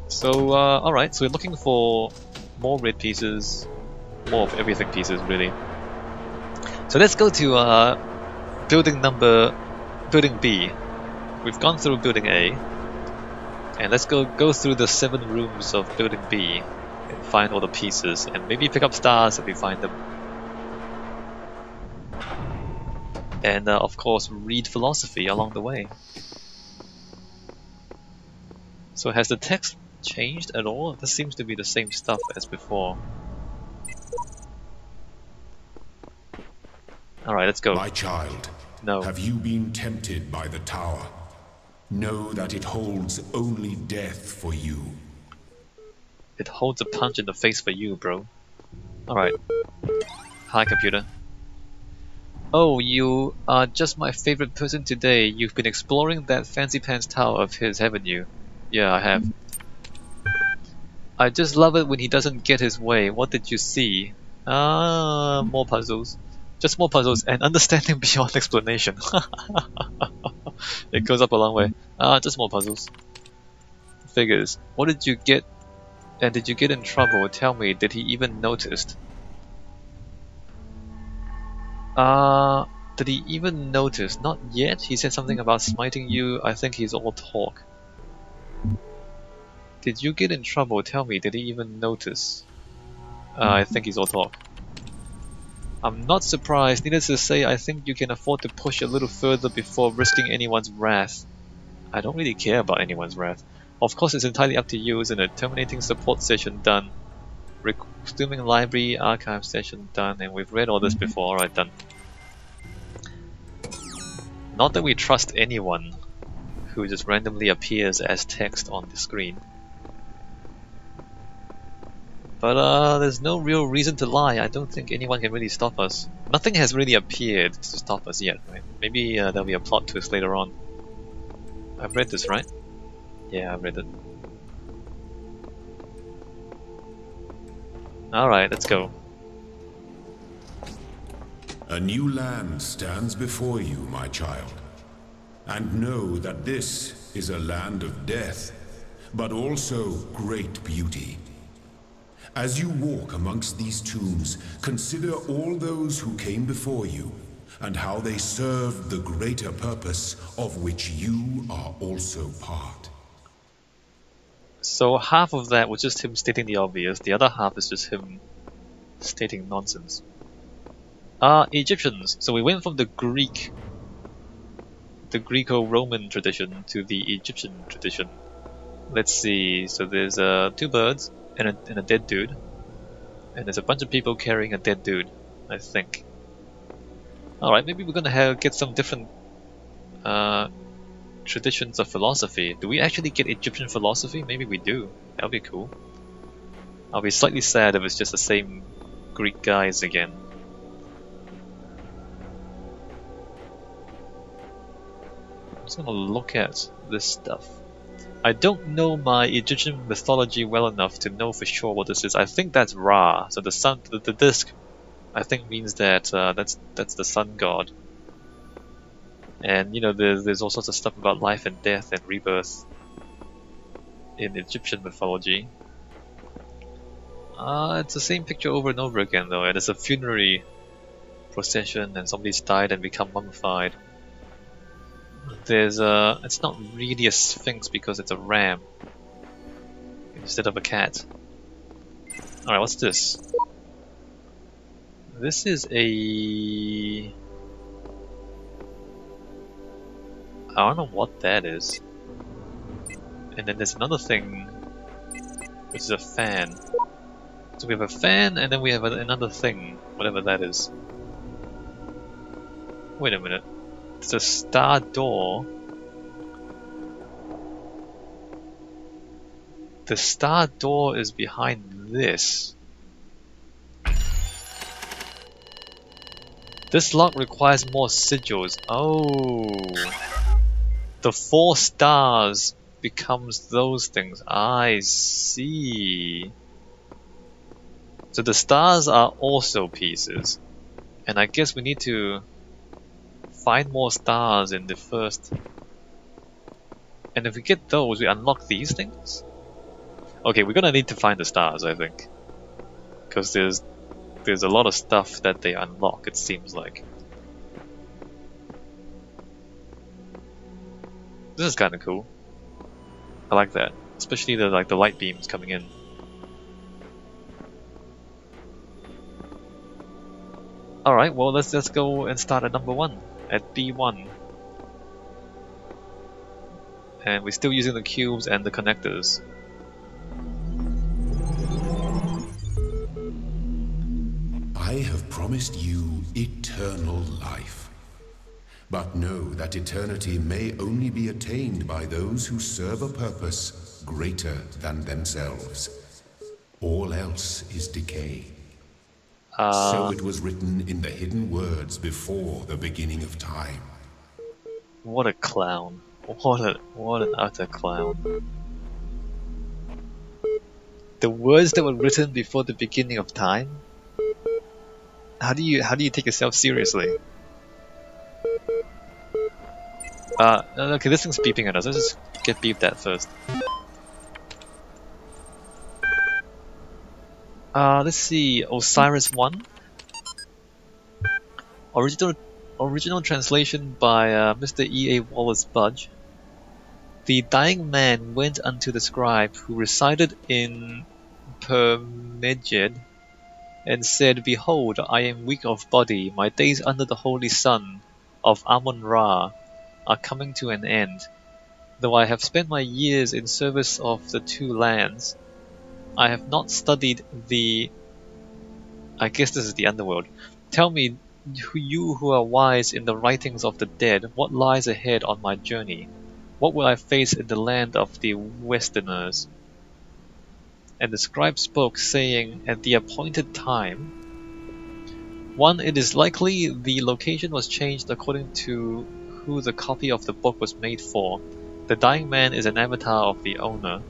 So, alright, so we're looking for more red pieces, more of everything pieces, really. So let's go to building B. We've gone through building A, and let's go through the 7 rooms of building B and find all the pieces, and maybe pick up stars if we find them. And of course, read philosophy along the way. So has the text changed at all? This seems to be the same stuff as before. Alright, let's go. My child, No. have you been tempted by the tower? Know that it holds only death for you. It holds a punch in the face for you, bro. Alright. Hi, computer. Oh, you are just my favorite person today. You've been exploring that fancy pants tower of his, haven't you? Yeah, I have. I just love it when he doesn't get his way. What did you see? Ah, more puzzles. Just more puzzles and understanding beyond explanation. It goes up a long way. Just more puzzles. Figures. What did you get? And did you get in trouble? Tell me, did he even notice? Did he even notice? Not yet. He said something about smiting you. I think he's all talk. Did you get in trouble? Tell me, did he even notice? I think he's all talk. I'm not surprised. Needless to say, I think you can afford to push a little further before risking anyone's wrath. I don't really care about anyone's wrath. Of course, it's entirely up to you, isn't it? Terminating support session done. Resuming library archive session done. And we've read all this before. Alright, done. Not that we trust anyone who just randomly appears as text on the screen. But there's no real reason to lie. I don't think anyone can really stop us. Nothing has really appeared to stop us yet, right? Maybe there'll be a plot twist later on. I've read this, right? Yeah, I've read it. Alright, let's go. A new land stands before you, my child. And know that this is a land of death, but also great beauty. As you walk amongst these tombs, consider all those who came before you, and how they served the greater purpose of which you are also part. So half of that was just him stating the obvious, the other half is just him stating nonsense. Egyptians. So we went from the Greco-Roman tradition to the Egyptian tradition. Let's see, so there's 2 birds and a dead dude. And there's a bunch of people carrying a dead dude, I think. Alright, maybe we're gonna get some different traditions of philosophy. Do we actually get Egyptian philosophy? Maybe we do. That'll be cool. I'll be slightly sad if it's just the same Greek guys again. I'm just gonna look at this stuff. I don't know my Egyptian mythology well enough to know for sure what this is. I think that's Ra. So the sun, the disc, I think means that that's the sun god. And you know, there's all sorts of stuff about life and death and rebirth in Egyptian mythology. It's the same picture over and over again though, and it's a funerary procession and somebody's died and become mummified. It's not really a sphinx because it's a ram instead of a cat. Alright, what's this? This is a... I don't know what that is. And then there's another thing, which is a fan. So we have a fan, and then we have another thing, whatever that is. Wait a minute. It's a star door. The star door is behind this. This lock requires more sigils. Oh. The 4 stars becomes those things. I see. So the stars are also pieces. And I guess we need to find more stars in the first. And if we get those, we unlock these things? Okay, we're gonna need to find the stars, I think. Because there's a lot of stuff that they unlock, it seems like. This is kinda cool. I like that. Especially the light beams coming in. Alright, well let's go and start at number 1. At B1. And we're still using the cubes and the connectors. I have promised you eternal life. But know that eternity may only be attained by those who serve a purpose greater than themselves. All else is decay. So it was written in the hidden words before the beginning of time. What a clown. What an utter clown. The words that were written before the beginning of time? How do you take yourself seriously? Okay, this thing's beeping at us. Let's just get beeped at first. Let's see. Osiris 1. Original translation by Mr. E.A. Wallace Budge. The dying man went unto the scribe who resided in Permeged and said, Behold, I am weak of body, my days under the holy sun of Amun-Ra are coming to an end. Though I have spent my years in service of the two lands, I have not studied the... I guess this is the underworld. Tell me, you who are wise in the writings of the dead, what lies ahead on my journey? What will I face in the land of the Westerners? And the scribe spoke, saying, At the appointed time, 1. It is likely the location was changed according to who the copy of the book was made for. The dying man is an avatar of the owner.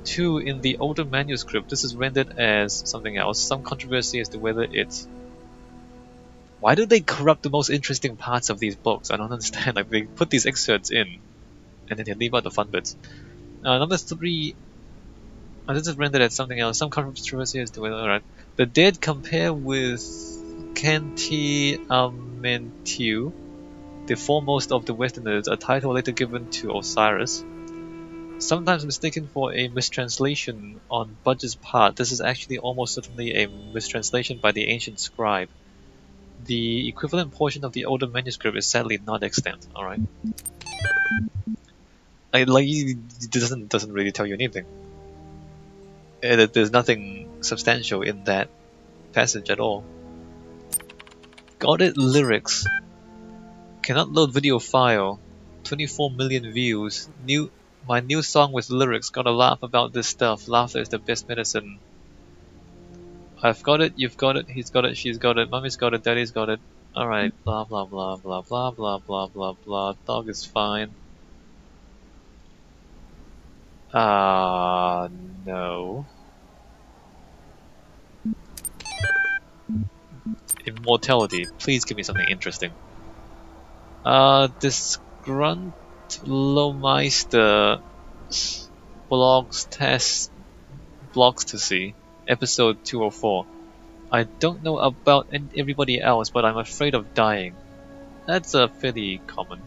2. In the older manuscript, this is rendered as something else. Some controversy as to whether it's... Why do they corrupt the most interesting parts of these books? I don't understand. Like, they put these excerpts in, and then they leave out the fun bits. Number 3... this is rendered as something else. Some controversy as to whether... Alright. The dead compare with Canti Amentiu, the foremost of the Westerners, a title later given to Osiris. Sometimes mistaken for a mistranslation on Budge's part, this is actually almost certainly a mistranslation by the ancient scribe. The equivalent portion of the older manuscript is sadly not extant. Alright. It doesn't really tell you anything. There's nothing substantial in that passage at all. Got it lyrics. Cannot load video file. 24 million views. My new song with lyrics. Gotta laugh about this stuff. Laughter is the best medicine. I've got it, you've got it, he's got it, she's got it, mummy's got it, daddy's got it. Alright, blah blah blah blah blah blah blah blah blah. Dog is fine. No. Immortality. Please give me something interesting. Disgruntlemeister blogs to see. Episode 204. I don't know about everybody else, but I'm afraid of dying. That's fairly common.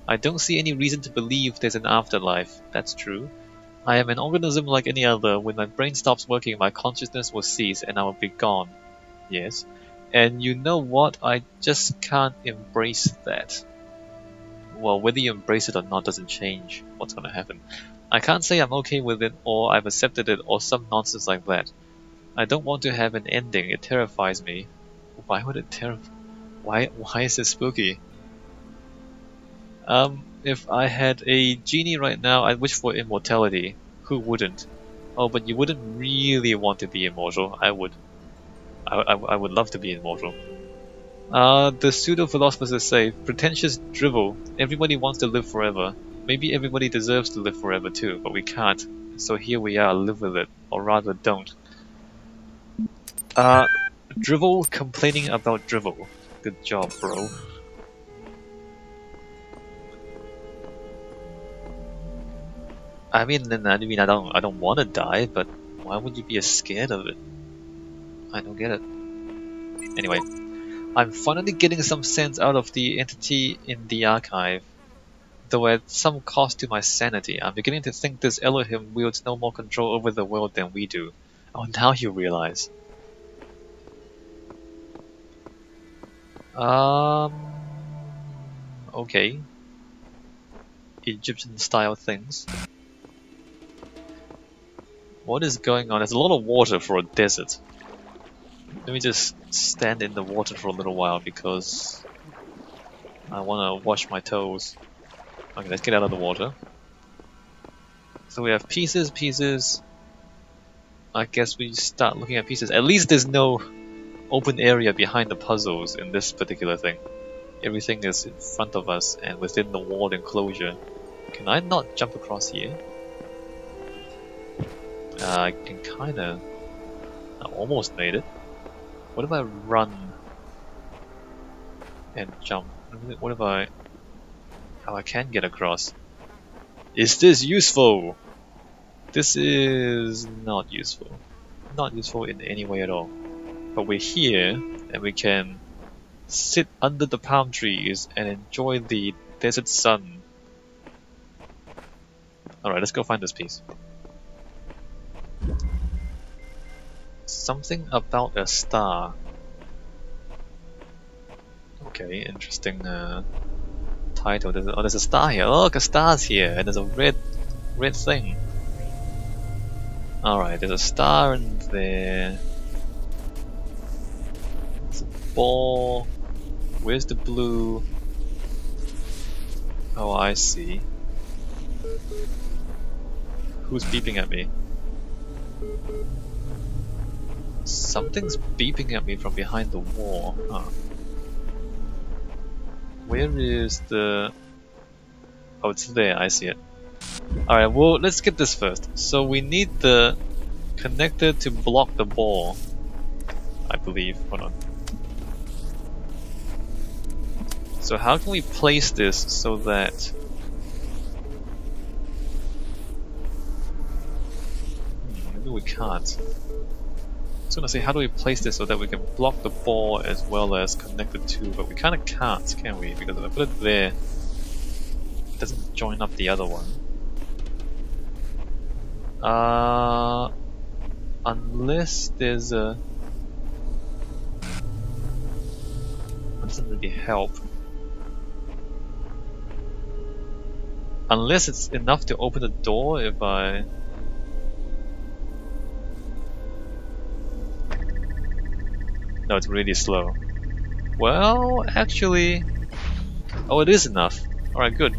I don't see any reason to believe there's an afterlife. That's true. I am an organism like any other. When my brain stops working, my consciousness will cease and I will be gone. Yes. And you know what? I just can't embrace that. Well, whether you embrace it or not doesn't change what's gonna happen. I can't say I'm okay with it, or I've accepted it, or some nonsense like that. I don't want to have an ending, it terrifies me. Why would it terrify? Why is it spooky? If I had a genie right now, I'd wish for immortality. Who wouldn't? Oh, but you wouldn't really want to be immortal. I would. I would love to be immortal. The pseudo-philosophers say, pretentious drivel. Everybody wants to live forever. Maybe everybody deserves to live forever too, but we can't. So here we are, live with it. Or rather, don't. Drivel complaining about drivel. Good job, bro. I mean, I don't want to die, but why would you be scared of it? I don't get it. Anyway, I'm finally getting some sense out of the entity in the archive. Though at some cost to my sanity, I'm beginning to think this Elohim wields no more control over the world than we do. Oh, now you realize. Okay. Egyptian style things. What is going on? There's a lot of water for a desert. Let me just stand in the water for a little while because I want to wash my toes. Okay, let's get out of the water. So we have pieces. I guess we start looking at pieces. At least there's no open area behind the puzzles in this particular thing. Everything is in front of us and within the walled enclosure. Can I not jump across here? I can kinda... I almost made it. What if I run and jump? What if I... Oh, I can get across. Is this useful? This is not useful. Not useful in any way at all. But we're here and we can sit under the palm trees and enjoy the desert sun. Alright, let's go find this piece. Something about a star. Okay, interesting title. There's a star here. Oh, look, a star's here, and there's a red thing. Alright, there's a star in there. There's a ball. Where's the blue? Oh, I see. Who's beeping at me? Something's beeping at me from behind the wall. Huh. Where is the... Oh, it's there, I see it. Alright, well, let's get this first. So we need the connector to block the ball, I believe. Hold on. So how can we place this so that... Maybe we can't. I was gonna say, how do we place this so that we can block the ball as well as connect the two, but we kinda can't, can we? Because if I put it there, it doesn't join up the other one. Unless there's a... That doesn't really help. Unless it's enough to open the door if I... No, it's really slow. Well, actually... Oh, it is enough. Alright, good.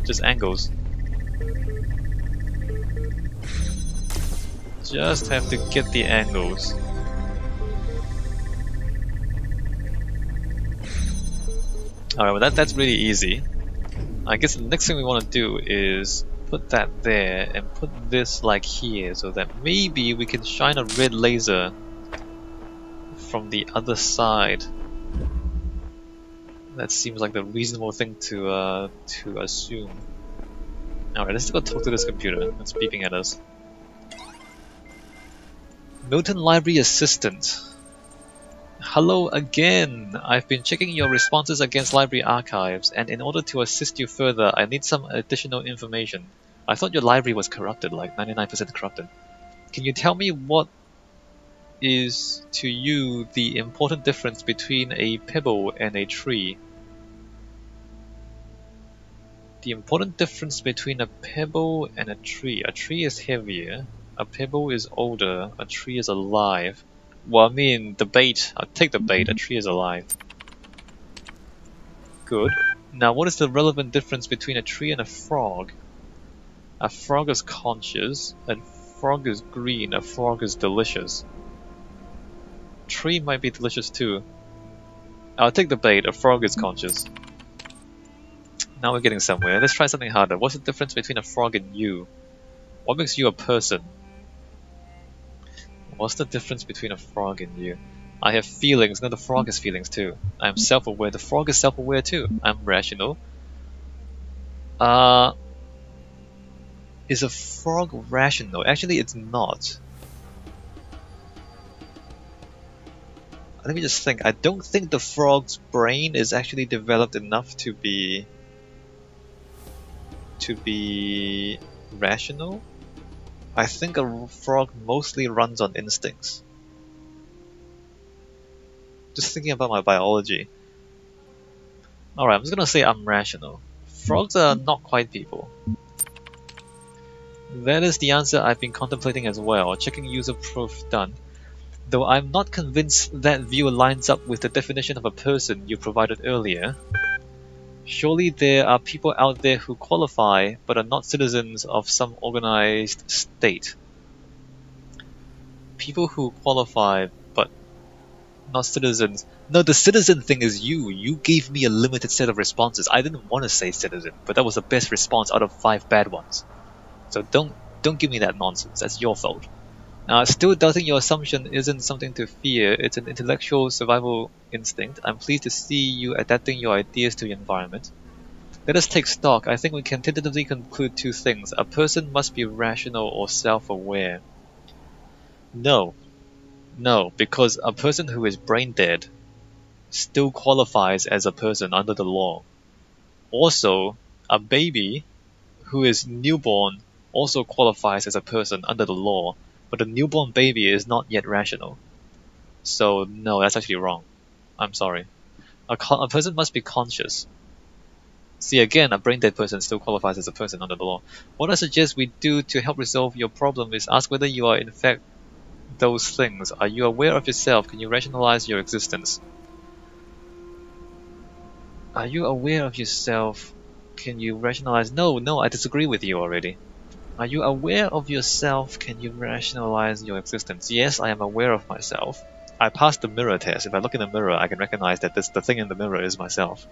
Just angles. Just have to get the angles. Alright, well that's really easy. I guess the next thing we want to do is put that there and put this like here so that maybe we can shine a red laser from the other side. That seems like the reasonable thing to assume. Alright, let's go talk to this computer. It's beeping at us. Milton Library Assistant. Hello again! I've been checking your responses against library archives, and in order to assist you further, I need some additional information. I thought your library was corrupted, like 99% corrupted. Can you tell me what is, to you, the important difference between a pebble and a tree? The important difference between a pebble and a tree. A tree is heavier, a pebble is older, a tree is alive. Well, I mean, the bait. I'll take the bait. A tree is alive. Good. Now, what is the relevant difference between a tree and a frog? A frog is conscious. A frog is green. A frog is delicious. Tree might be delicious too. I'll take the bait. A frog is conscious. Now we're getting somewhere. Let's try something harder. What's the difference between a frog and you? What makes you a person? What's the difference between a frog and you? I have feelings. No, the frog has feelings too. I am self-aware. The frog is self-aware too. I'm rational. Is a frog rational? Actually, it's not. Let me just think. I don't think the frog's brain is actually developed enough to be rational. I think a frog mostly runs on instincts. Just thinking about my biology. Alright, I'm just gonna say I'm rational. Frogs are not quite people. That is the answer I've been contemplating as well. Checking user proof done. Though I'm not convinced that view lines up with the definition of a person you provided earlier. Surely there are people out there who qualify but are not citizens of some organized state. People who qualify but not citizens. No, the citizen thing is you. You gave me a limited set of responses. I didn't want to say citizen, but that was the best response out of 5 bad ones. So don't give me that nonsense. That's your fault. Still doubting your assumption isn't something to fear. It's an intellectual survival instinct. I'm pleased to see you adapting your ideas to your environment. Let us take stock. I think we can tentatively conclude 2 things. A person must be rational or self-aware. No, because a person who is brain dead still qualifies as a person under the law. Also, a baby who is newborn also qualifies as a person under the law, but a newborn baby is not yet rational. So no, that's actually wrong. I'm sorry. A person must be conscious. See, again, a brain dead person still qualifies as a person under the law. What I suggest we do to help resolve your problem is ask whether you are in fact those things. Are you aware of yourself? Can you rationalize your existence? Are you aware of yourself? Can you rationalize? No, I disagree with you already. Are you aware of yourself? Can you rationalize your existence? Yes, I am aware of myself. I passed the mirror test. If I look in the mirror, I can recognize that the thing in the mirror is myself.